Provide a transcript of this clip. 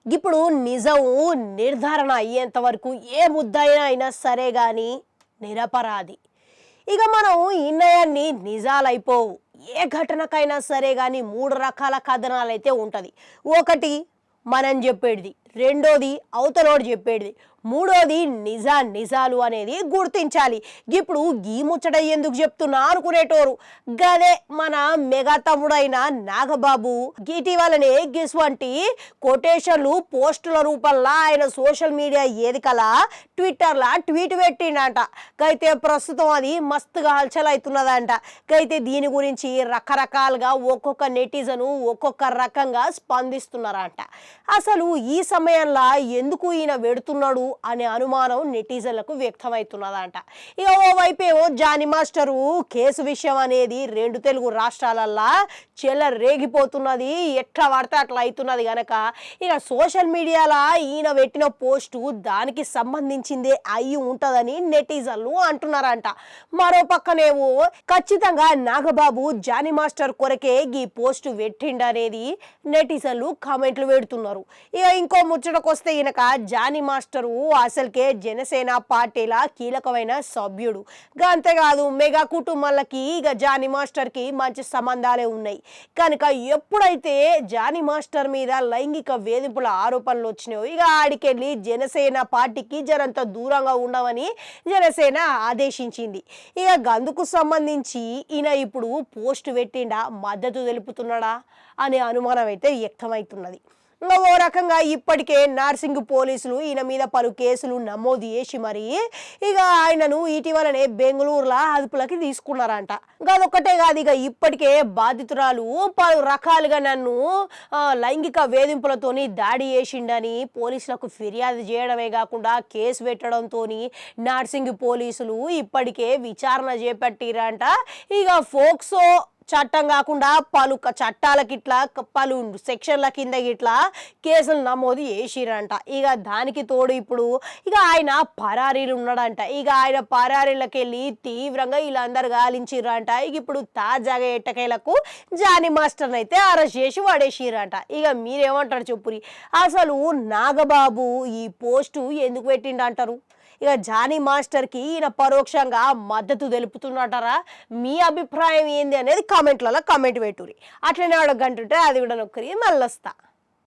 ఇప్పుడు నిజం నిర్ధారణ అయ్యేంత వరకు ఏ ముద్దయినా అయినా సరే గాని నిరపరాధి. ఇక మనం ఇన్నయాన్ని నిజాలైపోవు. ఏ ఘటనకైనా సరే గాని 3 రకాల కథనాలైతే ఉంటది. ఒకటి మనం చెప్పేటిది, రెండోది అవతలోడు చెప్పేటిది, మూడోది నిజాలు అనేది గుర్తించాలి. ఇప్పుడు గీ ముచ్చట ఎందుకు చెప్తున్నా అనుకునేటోరు గదే మన మెగా తమ్ముడైన నాగబాబు ఇటీవలనే గిస్వంటి కొటేషన్లు పోస్టుల రూపంలో ఆయన సోషల్ మీడియా ఏదికలా ట్విట్టర్లా ట్వీట్ పెట్టిండట. అయితే ప్రస్తుతం అది మస్తుగా హల్చల్ అవుతున్నదంట. అయితే దీని గురించి రకరకాలుగా ఒక్కొక్క నెటిజను ఒక్కొక్క రకంగా స్పందిస్తున్నారంట. అసలు ఈ సమయంలో ఎందుకు ఈయన వెడుతున్నాడు అనే అనుమానం నెటిజన్లకు వ్యక్తమవుతున్నదంట. ఇక ఓవైపేమో జానీ మాస్టరు కేసు విషయం అనేది 2 తెలుగు రాష్ట్రాలల్లా రేగిపోతున్నది. ఎట్లా పడితే అట్లా అవుతున్నది గనక ఇక సోషల్ మీడియాలో ఈయన పెట్టిన పోస్టు దానికి సంబంధించిందే అయి ఉంటుందని నెటిజన్లు అంటున్నారంట. మరో పక్కనేమో ఖచ్చితంగా నాగబాబు జానీ మాస్టర్ కొరకే ఈ పోస్టు పెట్టిండనేది నెటిజన్లు కామెంట్లు పెడుతున్నారు. ఇక ఇంకో ముచ్చటకొస్తే ఈయనక జానీ మాస్టరు అసలుకే జనసేన పార్టీల కీలకమైన సభ్యుడు. అంతేకాదు మెగా కుటుంబాలకి ఇక జానీ మాస్టర్కి మంచి సంబంధాలే ఉన్నాయి కనుక ఎప్పుడైతే జానీ మాస్టర్ మీద లైంగిక వేధింపుల ఆరోపణలు వచ్చినాయో ఇక ఆడికెళ్ళి జనసేన పార్టీకి జరంత దూరంగా ఉండవని జనసేన ఆదేశించింది. ఇక గందుకు సంబంధించి ఈయన ఇప్పుడు పోస్ట్ పెట్టిండా, మద్దతు తెలుపుతున్నాడా అనే అనుమానం అయితే వ్యక్తమవుతున్నది. ఓ రకంగా ఇప్పటికే నార్సింగ్ పోలీసులు ఈయన మీద పలు కేసులు నమోదు చేసి మరి ఇక ఆయనను ఇటీవలనే బెంగళూరులో అదుపులోకి తీసుకున్నారంట. అదొక్కటే కాదు, ఇక ఇప్పటికే బాధితురాలు పలు రకాలుగా నన్ను లైంగిక వేధింపులతోని దాడి చేసిండని పోలీసులకు ఫిర్యాదు చేయడమే కాకుండా కేసు పెట్టడంతో నార్సింగ్ పోలీసులు ఇప్పటికే విచారణ చేపట్టిరంట. ఇక ఫోక్సో చట్టం కాకుండా పలు చట్టాలకి ఇట్లా పలు సెక్షన్ల కింద ఇట్లా కేసులు నమోదు చేసిరంట. ఇక దానికి తోడు ఇప్పుడు ఇక ఆయన పరారీలు ఉన్నాడంట. ఇక ఆయన పరారీలకు వెళ్ళి తీవ్రంగా వీళ్ళందరూ గాలించిరంట. ఇక ఇప్పుడు తాజాగా ఎట్టకేలకు జానీ మాస్టర్ని అయితే అరెస్ట్ చేసి పడేసిరంట. ఇక మీరేమంటారు చెప్పురి, అసలు నాగబాబు ఈ పోస్టు ఎందుకు పెట్టిండంటారు? ఇక జానీ మాస్టర్కి ఈయన పరోక్షంగా మద్దతు తెలుపుతున్నటారా? మీ అభిప్రాయం ఏంది అనేది కామెంట్లలో కామెంట్ పెట్టుర్రి. అట్లనే అడగంటుంటే అది కూడా నొక్కరి మళ్ళొస్తా.